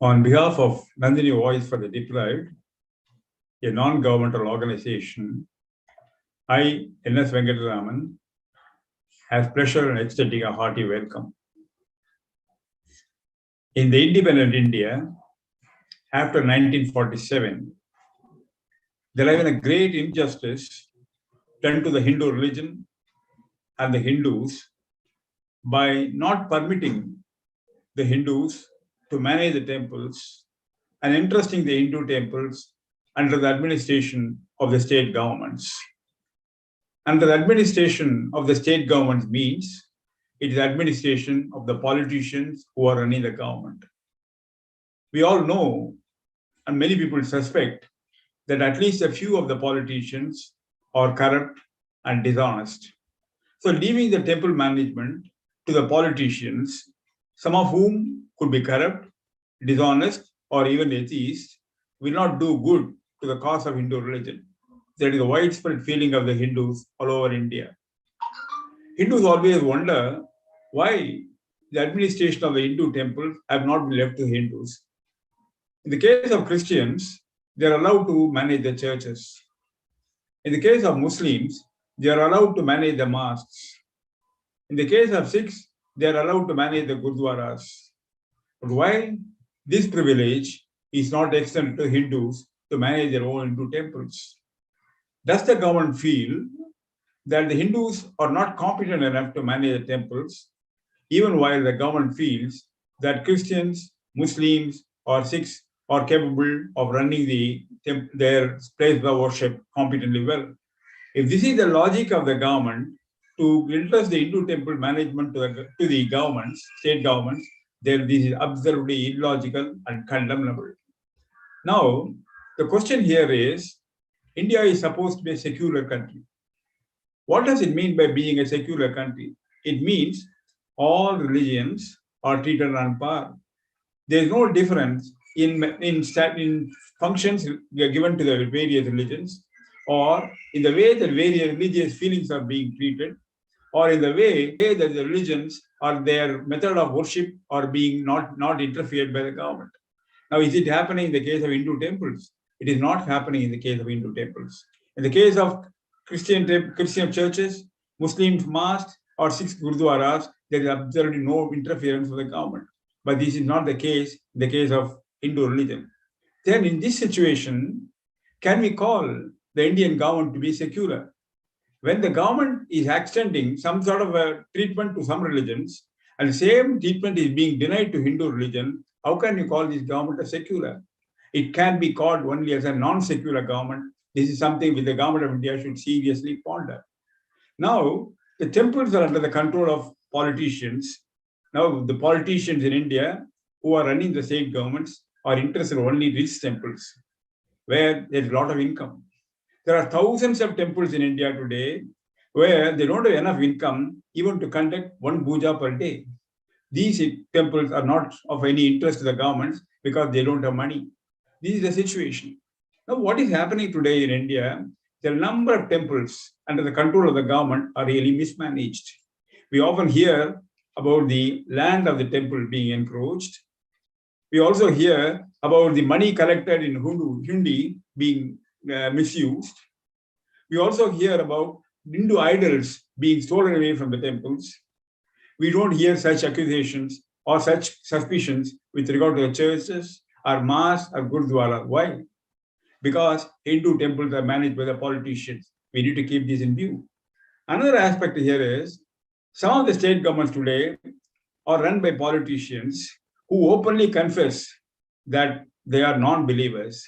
On behalf of Nandini Voice for the Deprived, a non-governmental organization, I, N.S. Venkataraman, have pleasure in extending a hearty welcome. In the independent India, after 1947, there has been a great injustice done to the Hindu religion and the Hindus by not permitting the Hindus to manage the temples and entrusting the Hindu temples under the administration of the state governments. Under the administration of the state governments means it is administration of the politicians who are running the government. We all know, and many people suspect, that at least a few of the politicians are corrupt and dishonest. So leaving the temple management to the politicians, some of whom could be corrupt, dishonest, or even atheist, will not do good to the cause of Hindu religion. There is a widespread feeling of the Hindus all over India. Hindus always wonder why the administration of the Hindu temples have not been left to Hindus. In the case of Christians, they are allowed to manage the churches. In the case of Muslims, they are allowed to manage the mosques. In the case of Sikhs, they are allowed to manage the gurdwaras. But why this privilege is not extended to Hindus to manage their own Hindu temples? Does the government feel that the Hindus are not competent enough to manage the temples, even while the government feels that Christians, Muslims, or Sikhs are capable of running their place of worship competently well? If this is the logic of the government to entrust the Hindu temple management to the governments, state governments, then this is absolutely illogical and condemnable. Now, the question here is, India is supposed to be a secular country. What does it mean by being a secular country? It means all religions are treated on par. There is no difference in functions given to the various religions, or in the way that various religious feelings are being treated, or in the way that the religions or their method of worship are being not interfered by the government. Now, is it happening in the case of Hindu temples? It is not happening in the case of Hindu temples. In the case of Christian churches, Muslim mosques, or Sikh gurdwaras, there is absolutely no interference of the government. But this is not the case in the case of Hindu religion. Then in this situation, can we call the Indian government to be secular? When the government is extending some sort of a treatment to some religions, and the same treatment is being denied to Hindu religion, how can you call this government a secular? It can be called only as a non-secular government. This is something which the government of India should seriously ponder. Now, the temples are under the control of politicians. Now, the politicians in India who are running the state governments are interested only in rich temples, where there's a lot of income. There are thousands of temples in India today where they don't have enough income even to conduct one puja per day. These temples are not of any interest to the governments because they don't have money. This is the situation. Now, what is happening today in India? The number of temples under the control of the government are really mismanaged. We often hear about the land of the temple being encroached. We also hear about the money collected in hundi being misused. We also hear about Hindu idols being stolen away from the temples. We don't hear such accusations or such suspicions with regard to the churches or mosques or gurdwara. Why? Because Hindu temples are managed by the politicians. We need to keep this in view. Another aspect here is some of the state governments today are run by politicians who openly confess that they are non-believers.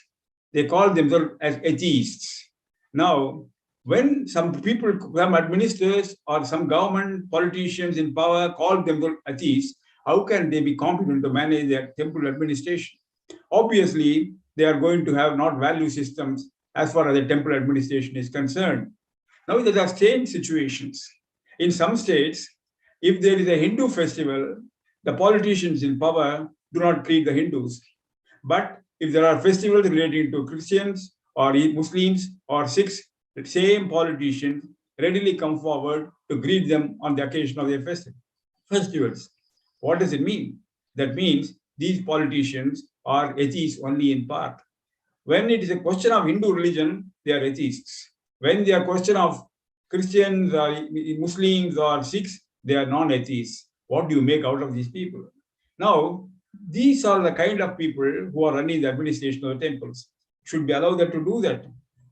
They call themselves as atheists. Now, when some people, some administrators or some government politicians in power call themselves atheists, how can they be competent to manage their temple administration? Obviously, they are going to have not value systems as far as the temple administration is concerned. Now, there are same situations. In some states, if there is a Hindu festival, the politicians in power do not treat the Hindus. But if there are festivals relating to Christians or Muslims or Sikhs, the same politicians readily come forward to greet them on the occasion of their festivals. What does it mean? That means these politicians are atheists only in part. When it is a question of Hindu religion, they are atheists. When they are question of Christians or Muslims or Sikhs, they are non-atheists. What do you make out of these people? Now, these are the kind of people who are running the administration of the temples. Should be allowed them to do that.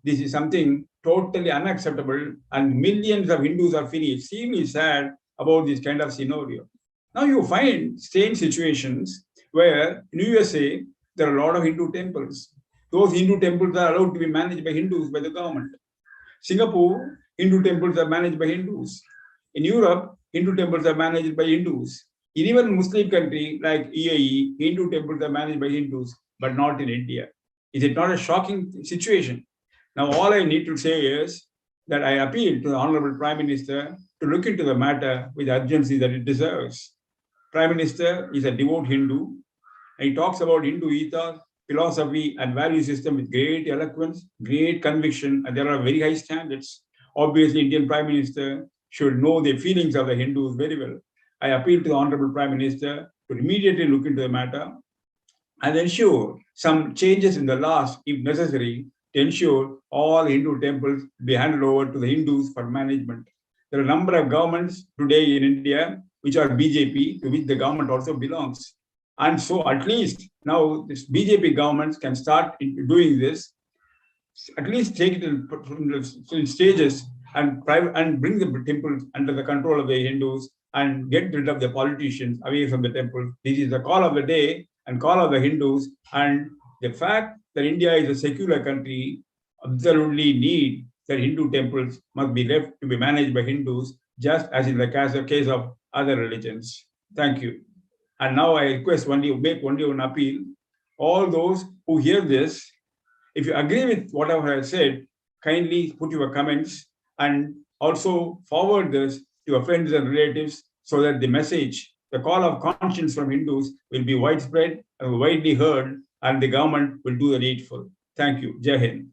This is something totally unacceptable, and millions of Hindus are feeling extremely sad about this kind of scenario. Now you find strange situations where in USA there are a lot of Hindu temples. Those Hindu temples are allowed to be managed by Hindus by the government. Singapore, Hindu temples are managed by Hindus. In Europe, Hindu temples are managed by Hindus. In even Muslim country like UAE, Hindu temples are managed by Hindus, but not in India. Is it not a shocking situation? Now, all I need to say is that I appeal to the Honorable Prime Minister to look into the matter with the urgency that it deserves. Prime Minister is a devout Hindu, and he talks about Hindu ethos, philosophy, and value system with great eloquence, great conviction, and there are very high standards. Obviously, Indian Prime Minister should know the feelings of the Hindus very well. I appeal to the Honorable Prime Minister to immediately look into the matter and ensure some changes in the laws, if necessary, to ensure all Hindu temples be handed over to the Hindus for management. There are a number of governments today in India which are BJP, to which the government also belongs. And so at least now this BJP governments can start doing this, at least take it in stages and bring the temples under the control of the Hindus and get rid of the politicians away from the temple. This is the call of the day and call of the Hindus. And the fact that India is a secular country absolutely need that Hindu temples must be left to be managed by Hindus, just as in the case of other religions. Thank you. And now I request make only one appeal. All those who hear this, if you agree with whatever I said, kindly put your comments and also forward this to your friends and relatives so that the message, the call of conscience from Hindus will be widespread and widely heard, and the government will do the needful. Thank you. Jai Hind.